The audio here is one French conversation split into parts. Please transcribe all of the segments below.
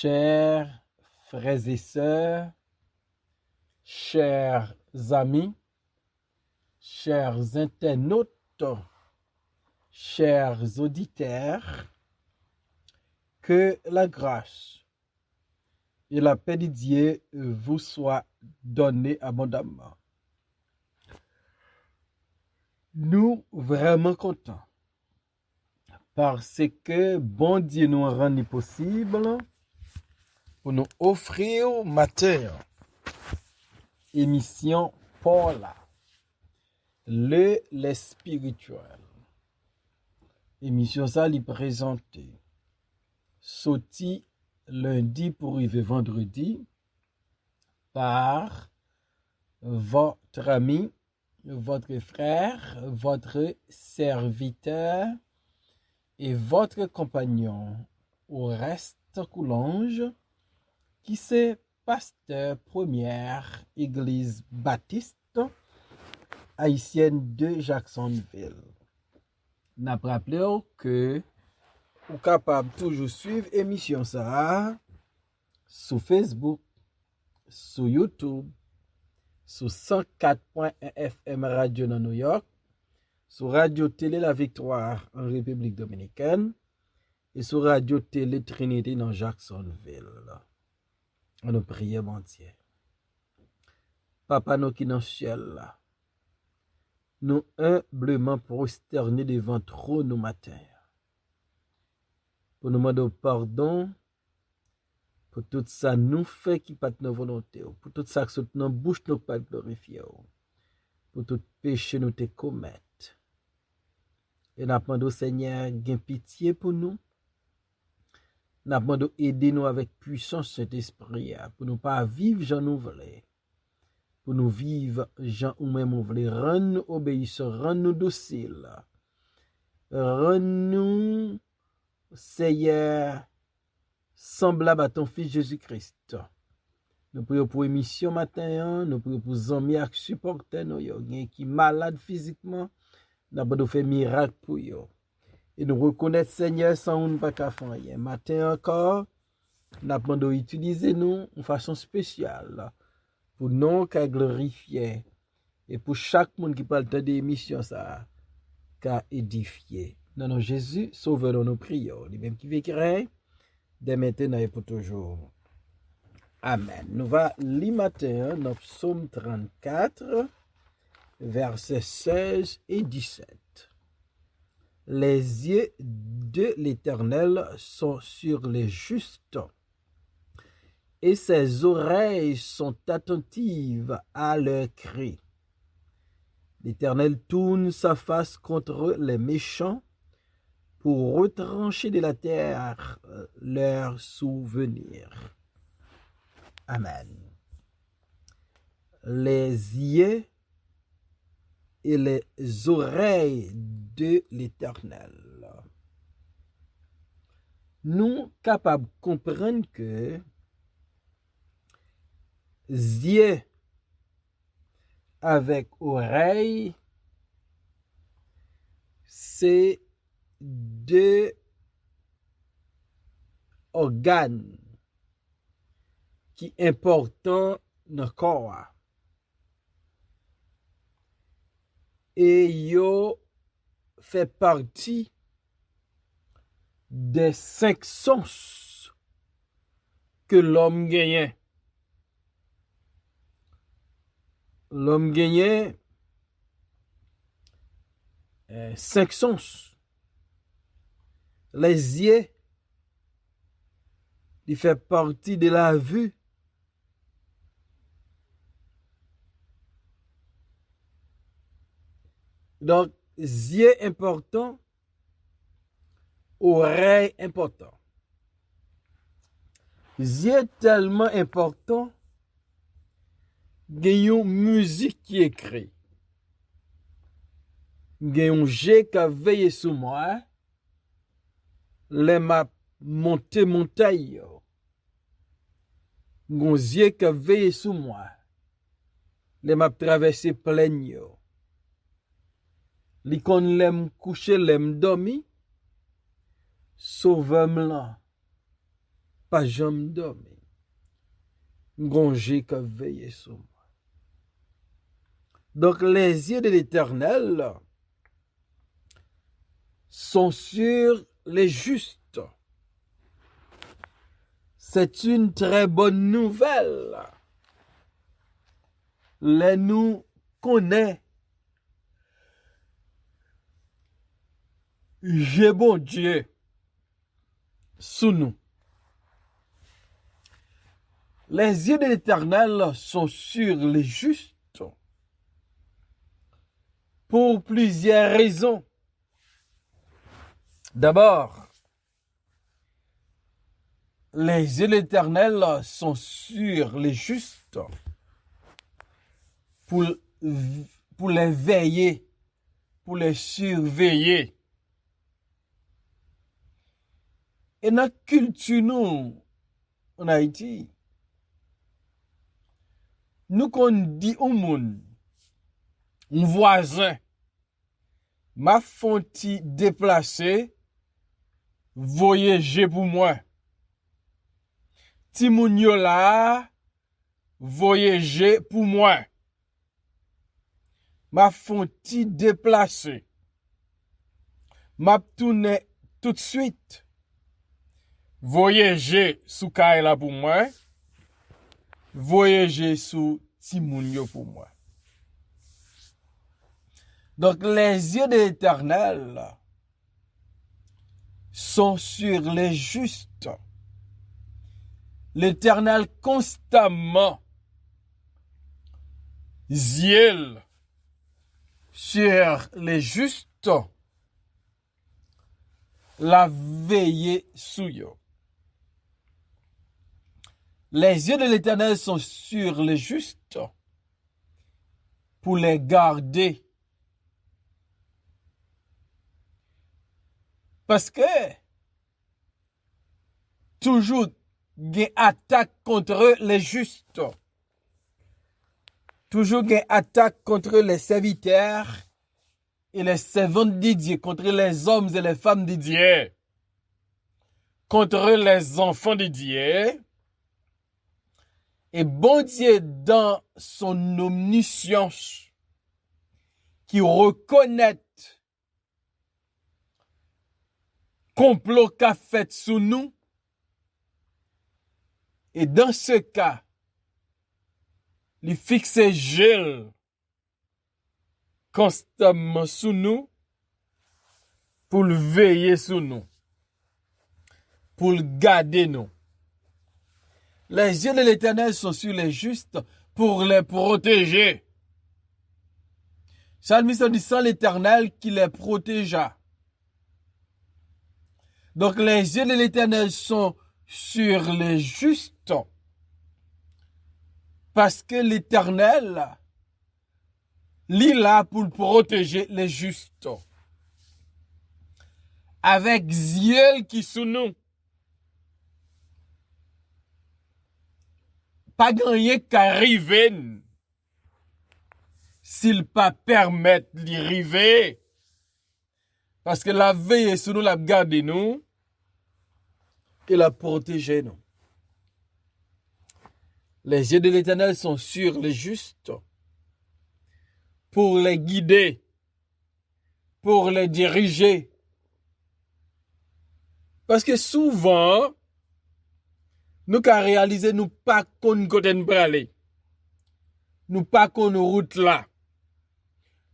Chers frères et sœurs, chers amis, chers internautes, chers auditeurs, que la grâce et la paix de Dieu vous soient données abondamment. Nous vraiment contents parce que bon Dieu nous a rendu possible pour nous offrir matin émission Paula, les spirituel. Émission ça lui présentée sorti lundi pour arriver vendredi par votre ami, votre frère, votre serviteur et votre compagnon au reste Coulange, qui c'est pasteur première église baptiste haïtienne de Jacksonville. N'a rappelé que vous êtes capable toujours suivre émission ça sur Facebook, sur YouTube, sur 104.1 FM Radio dans New York, sur Radio Télé La Victoire en République Dominicaine et sur Radio Télé Trinité dans Jacksonville. On nous prie, mon Dieu. Papa nous qui dans le ciel là, nous humblement prosternés devant trop nos matins, pour nous demander pardon pour tout ça nous fait qui pas de volonté, pour tout ça que saute dans bouche nous pas glorifier, pour tout péché nous te commettre. Et nous demandons au Seigneur gain pitié pour nous. Nous demandons aider nous avec puissance cet esprit pour nous pas vivre Jean nous voulons, pour nous vivre Jean ou même nous voulons, rendre nous obéissants, rendre nous dociles, rendre nous Seigneur semblable à ton fils Jésus-Christ. Nous prions pour émission matin, nous prions pour amis et supporters nous qui malade physiquement, nous avons fait miracle pour eux. Et nous reconnaître Seigneur sans nous pas qu'à faire. Matin encore, nous avons utilisé nous de façon spéciale pour nous qu'à glorifier et pour chaque monde qui parle de l'émission ça qu'à édifier. Non, non, Jésus, sauveur nos prières, lui-même qui vécurait dès maintenant et pour toujours. Amen. Nous va lire matin dans Psaume 34, versets 16 et 17. Les yeux de l'Éternel sont sur les justes, et ses oreilles sont attentives à leurs cris. L'Éternel tourne sa face contre les méchants pour retrancher de la terre leurs souvenirs. Amen. Les yeux et les oreilles de l'Éternel. Nous capables de comprendre que yeux avec oreilles, c'est deux organes qui sont importants dans le corps. Et yo fait partie des 5 sens que l'homme gagne. L'homme gagne 5 sens. Les yeux, il fait partie de la vue. Donc, yeux important, oreille important. Yeux tellement important, gagnons musique qui écrit. Gagnons G qui a veillé sur moi. Les m'a monté montagne. Gagnons yeux qui a veillé sur moi. Les m'a traversé plaine. Li kon lem couché, lem dormi, sauve-moi là. pas jamais dormi. M'gongé qu'a veillé sur moi. Donc les yeux de l'Éternel sont sur les justes. C'est une très bonne nouvelle. Les nous connaît. J'ai bon Dieu sous nous. Les yeux de l'Éternel sont sur les justes pour plusieurs raisons. D'abord, les yeux de l'Éternel sont sur les justes pour les veiller, pour les surveiller. Et notre culture, nous, en Haïti, nous qu'on dit au monde, un voisin, m'a fonti déplacer, voyager pour moi. Ti moun yo la, voyager pour moi. M'a fonti déplacer. M'a tourné tout de suite. Voyager sous Kaila pour moi. Voyager sous Timounio pour moi. Donc les yeux de l'Éternel sont sur les justes. L'Éternel constamment ziel sur les justes, la veille sous eux. Les yeux de l'Éternel sont sur les justes pour les garder. Parce que toujours des attaques contre les justes. Toujours des attaques contre les serviteurs et les servantes de Dieu, contre les hommes et les femmes de Dieu, contre les enfants de Dieu. Et bon Dieu, dans son omniscience, qui reconnaît complot qu'a fait sous nous, et dans ce cas, il fixe gel constamment sous nous pour le veiller sur nous, pour le garder nous. Les yeux de l'Éternel sont sur les justes pour les protéger. Psalmiste dit sans l'Éternel qui les protégea. Donc les yeux de l'Éternel sont sur les justes parce que l'Éternel est là pour protéger les justes. Avec yeux qui sous nous. Pas gagné qu'arriver s'il pas permettre d'y arriver. Parce que la veille sur nous, la garde nous et la protéger nous. Les yeux de l'Éternel sont sur les justes pour les guider, pour les diriger. Parce que souvent, nous avons réalisé nous pas qu'on côté de aller. Nous pas qu'on route là.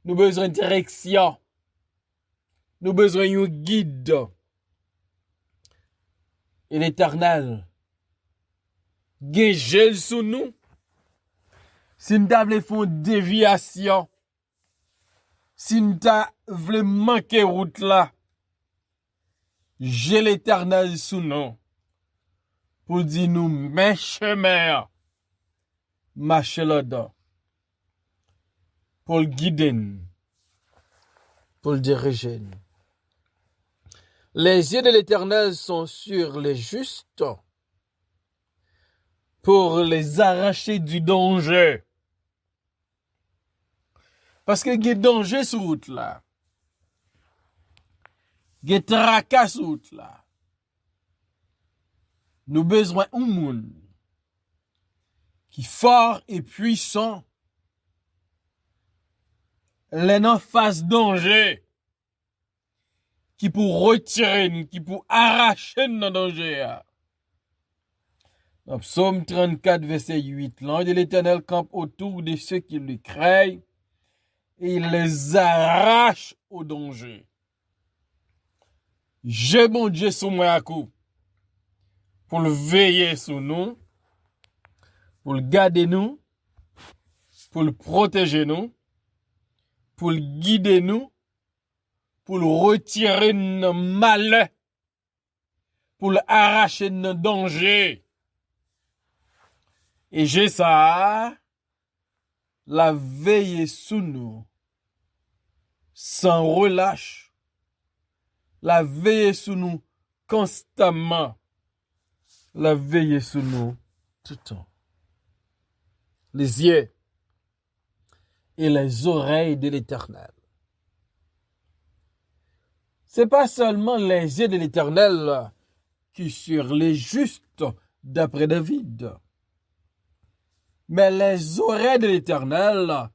Nous besoin de direction. Nous besoin d'un guide. Et l'Éternel, gèle sous nous. Si nous avons fait une déviation, si nous avons manqué route là, j'ai l'Éternel sous nous. Pour dire nous, mes chemins, marchez là-dedans. Pour le guider, pour le diriger. Les yeux de l'Éternel sont sur les justes pour les arracher du danger. Parce que il y a danger sur route là. Il y a tracas sur route là. Nous besoin un monde qui fort et puissant, les en face danger, qui pour retirer, qui pour arracher dans danger. Dans Psaume 34, verset 8, l'ange de l'Éternel campe autour de ceux qui le craignent et il les arrache au danger. J'ai mon Dieu sous moi à coup pour le veiller sur nous, pour le garder nous, pour le protéger nous, pour le guider nous, pour le retirer nos malheurs, pour le arracher nos dangers. Et j'ai ça, la veille sous nous, sans relâche, la veille sous nous constamment, la veille sous nous tout le temps. Les yeux et les oreilles de l'Éternel. C'est pas seulement les yeux de l'Éternel qui sur les justes d'après David. Mais les oreilles de l'Éternel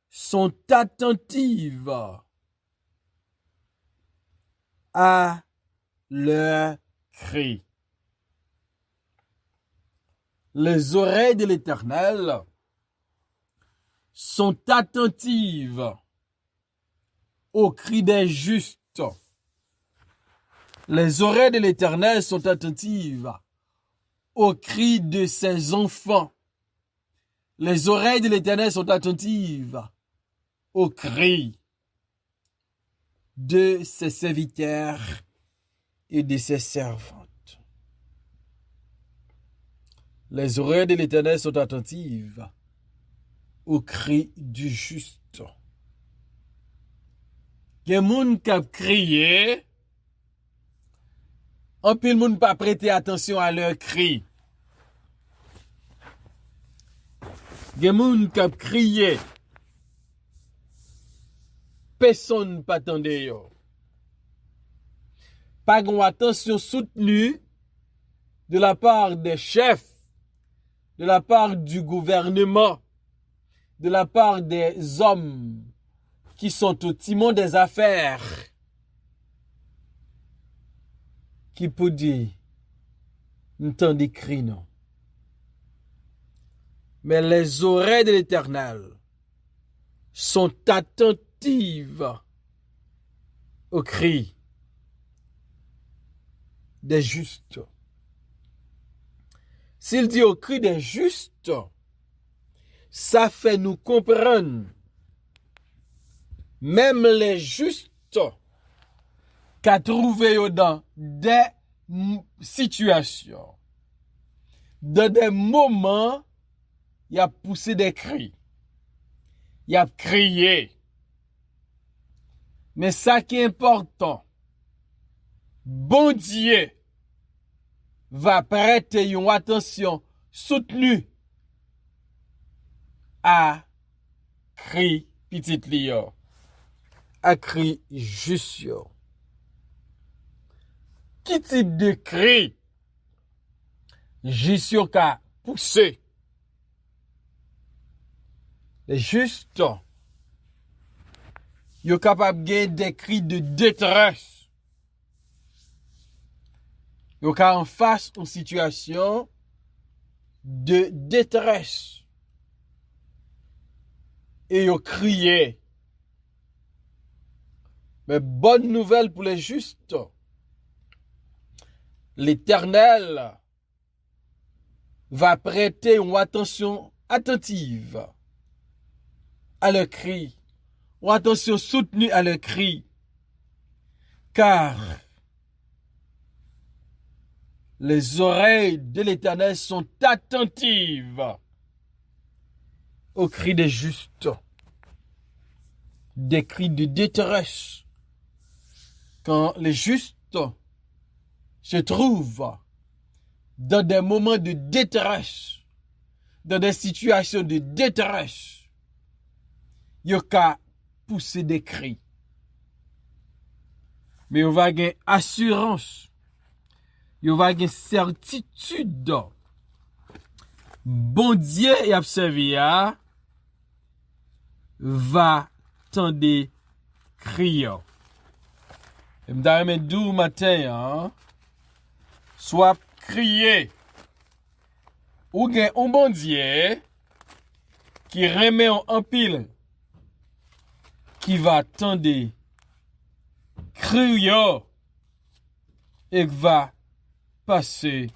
sont attentives à leur cri. Les oreilles de l'Éternel sont attentives au cri des justes. Les oreilles de l'Éternel sont attentives au cri de ses enfants. Les oreilles de l'Éternel sont attentives au cri de ses serviteurs et de ses servantes. Les oreilles de l'Éternel sont attentives au cri du juste. Il y a des gens qui ont crié, en pile moun pas prêter attention à leur cri. Il y a des gens qui ont crié, personne pas attendait yo. Pas une attention soutenue de la part des chefs, de la part du gouvernement, de la part des hommes qui sont au timon des affaires, qui peut dire, n'entend des cris non. Mais les oreilles de l'Éternel sont attentives aux cris des justes. S'il dit au cri des justes, ça fait nous comprendre, même les justes qu'a trouvé dans des situations, dans des moments, il a poussé des cris, il a crié. Mais ça qui est important, bon Dieu va prêter une attention soutenue à cri petit lion, à cri juste. Qui type de cri juste qu'a poussé? Les justes, ils sont capables de gagner des cris de détresse. Ils sont en face d'une situation de détresse. Et ils crient. Mais bonne nouvelle pour les justes. L'Éternel va prêter une attention attentive à leur cri, une attention soutenue à leur cri, car les oreilles de l'Éternel sont attentives aux cris des justes, des cris de détresse. Quand les justes se trouvent dans des moments de détresse, dans des situations de détresse, il y a pousser des cris. Mais on va gagner assurance, Yo va gen certitude. Bon Dieu y observé va tendre crier. Et m'da remen dou matin soit crier. Ou gen un bon Dieu qui remet en pile qui va tendre crier et va passer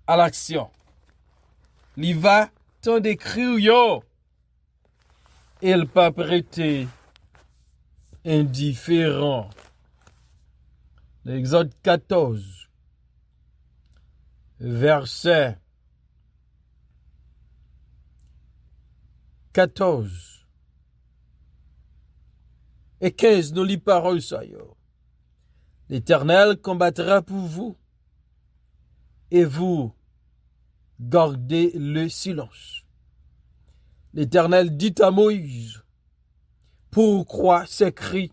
à l'action. Il va tendre crier. Il pas prêter indifférent. L'Exode 14, verset 14 et 15, nous lit parole ça yo. L'Éternel combattra pour vous et vous gardez le silence. L'Éternel dit à Moïse, pourquoi ces cris?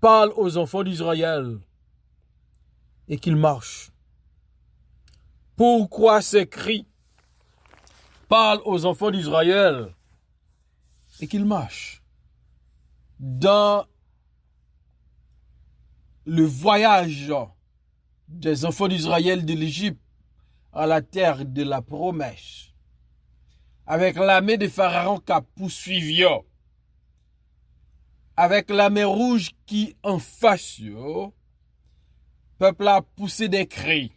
Parle aux enfants d'Israël et qu'ils marchent. Pourquoi ces cris? Parle aux enfants d'Israël et qu'ils marchent. Dans le voyage des enfants d'Israël de l'Égypte à la terre de la promesse, avec l'armée de Pharaon qui a poursuivi, avec la mer rouge qui en face, le peuple a poussé des cris.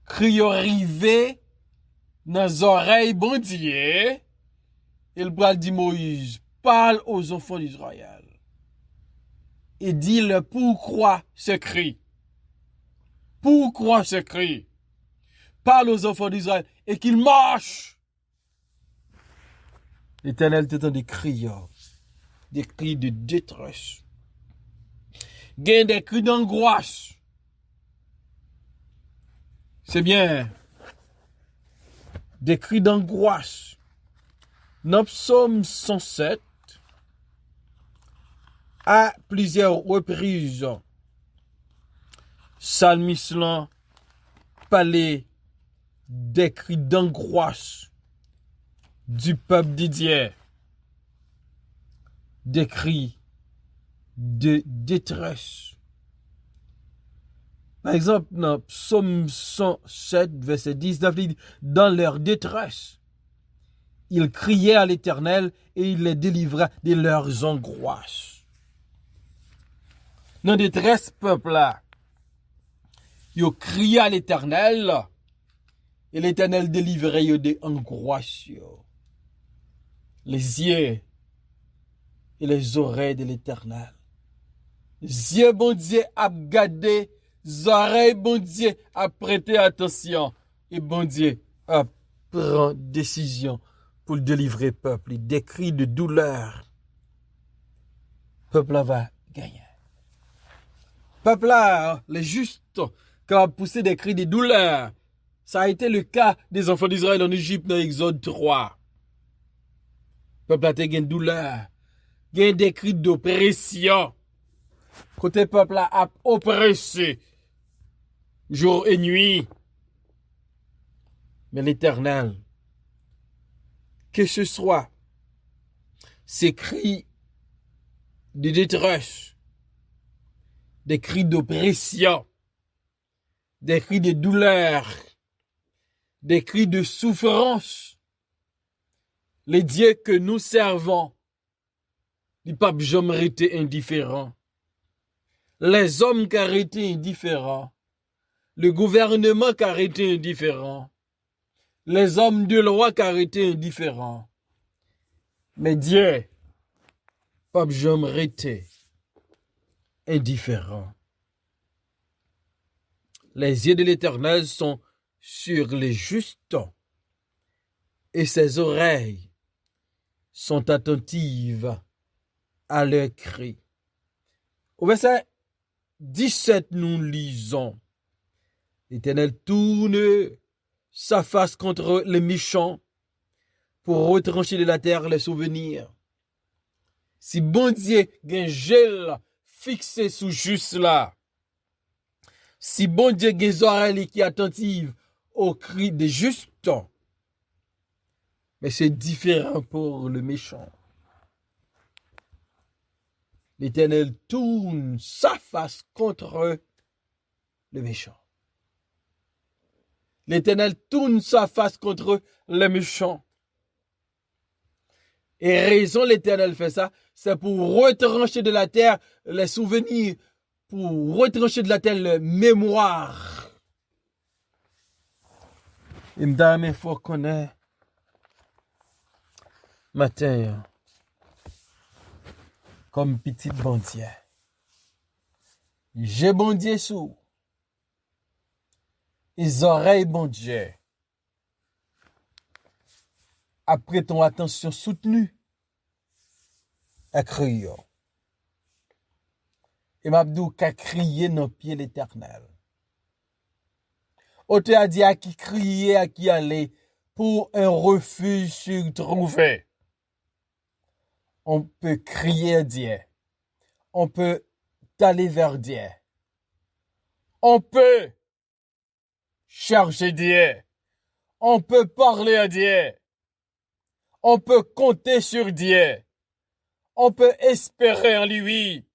Cris arrivés dans les oreilles bon Dieu. Et le bras dit Moïse, parle aux enfants d'Israël. Et dis-le pourquoi ce cri. Pourquoi ce cri? Parle aux enfants d'Israël et qu'ils marchent. L'Éternel t'entend des cris de détresse. Gain des cris d'angoisse. C'est bien. Des cris d'angoisse. Dans Psaume 107, à plusieurs reprises, Psalmiste parlait des cris d'angoisse du peuple de Dieu, des cris de détresse. Par exemple, dans Psaume 107, verset 19, il dit, dans leur détresse, ils criaient à l'Éternel et il les délivra de leurs angoisses. Dans la détresse, peuple là, ils criaient à l'Éternel et l'Éternel délivrait des angoisses. Les yeux et les oreilles de l'Éternel. Les yeux, bon Dieu, a gardé, les oreilles, bon Dieu, a prêté attention. Et bon Dieu, a pris décision pour délivrer le peuple. Des cris de douleur. Le peuple va gagner. Le peuple là, les justes, qui a poussé des cris de douleur. Ça a été le cas des enfants d'Israël en Égypte dans Exode 3. Le peuple a été une douleur. Il y a des cris d'oppression. Côté peuple a oppressé jour et nuit. Mais l'Éternel, que ce soit ces cris de détresse, des cris d'oppression, des cris de douleur, des cris de souffrance, les dieux que nous servons, les papes jamais été indifférents. Les hommes qui ont été indifférents, le gouvernement qui a été indifférent, les hommes de loi qui ont été indifférents. Mais Dieu, pape jamais été indifférent. Les yeux de l'Éternel sont sur les justes et ses oreilles sont attentives à leurs cris. Au verset 17, nous lisons, l'Éternel tourne sa face contre les méchants pour retrancher de la terre les souvenirs. Si bon Dieu a un gel fixé sous juste là, Si bon Dieu a des oreilles qui attentive aux cris des justes, mais c'est différent pour le méchant. L'Éternel tourne sa face contre le méchant. L'Éternel tourne sa face contre le méchant. Et raison l'Éternel fait ça, c'est pour retrancher de la terre les souvenirs, pour retrancher de la terre les mémoires. Et m'dame, il faut connaître matin comme petit bon Dieu. J'ai bon Dieu sous. Les oreilles bon Dieu. Après ton attention soutenue, à crier. Et m'abdou qu'a crié dans pied l'Éternel. Ote a dit à qui crier, à qui aller pour un refuge sur trouvé. On peut crier à Dieu. On peut aller vers Dieu. On peut chercher Dieu. On peut parler à Dieu. On peut compter sur Dieu. On peut espérer en lui.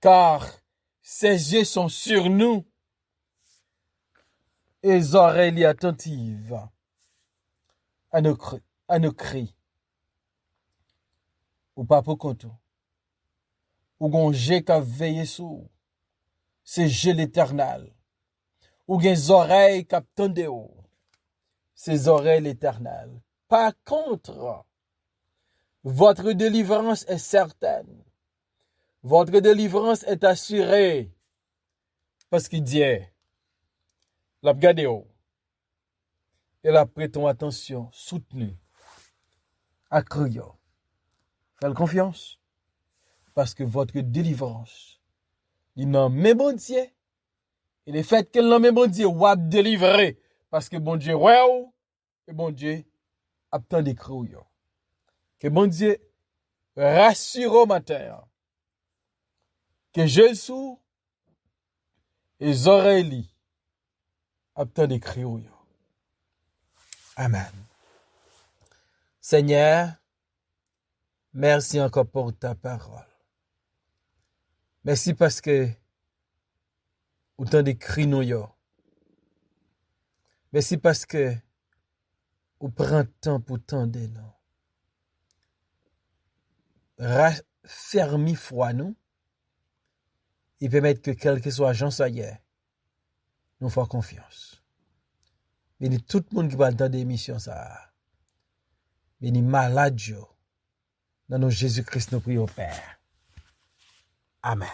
Car ses yeux sont sur nous. Et les oreilles attentives à nos cris. Ou pas pour compte. Ou gon Dieu qui a veillé sur. C'est Dieu l'Éternel. Ou gen oreilles qui attendent. Ces oreilles l'Éternel. Par contre, votre délivrance est certaine. Votre délivrance est assurée. Parce qu'il dit, l'a regardé et la prêtons attention, soutenue, à crier. Faites confiance. Parce que votre délivrance, il n'a même bon Dieu. Et le fait qu'elle n'a même bon Dieu, ou a délivré. Parce que bon Dieu, ouais, et bon Dieu, attend des cris. Que bon Dieu rassure au matin. Que je sous et oreilles attend des cris. Amen. Seigneur, merci encore pour ta parole. Merci parce que autant de cris nous yo. Merci parce que au printemps pour tendre nous. Raffermi foi nous et permettre que quel que soit Jean Sayer, nous faisons confiance. Bénis tout le monde qui va dans l'émission ça. Bénis malade yo. Dans nos Jésus-Christ nous prions Père. Amen.